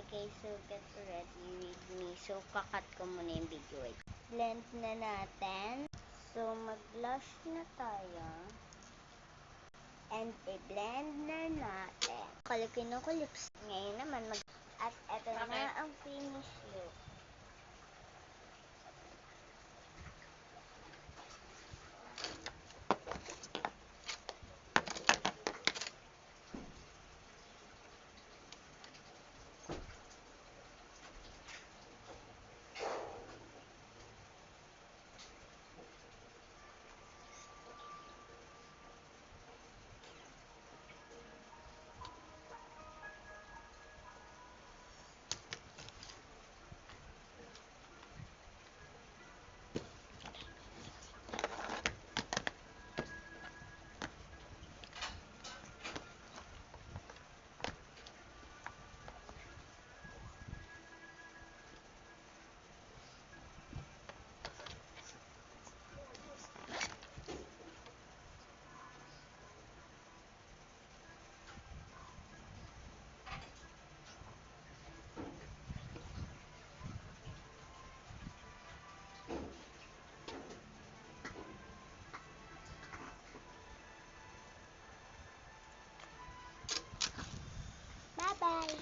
Okay, so get ready with me. So, kakat ko muna yung video. Wait. Blend na natin. So, mag-blush na tayo. And i-blend na natin. Kalipin ko lips. Ngayon naman,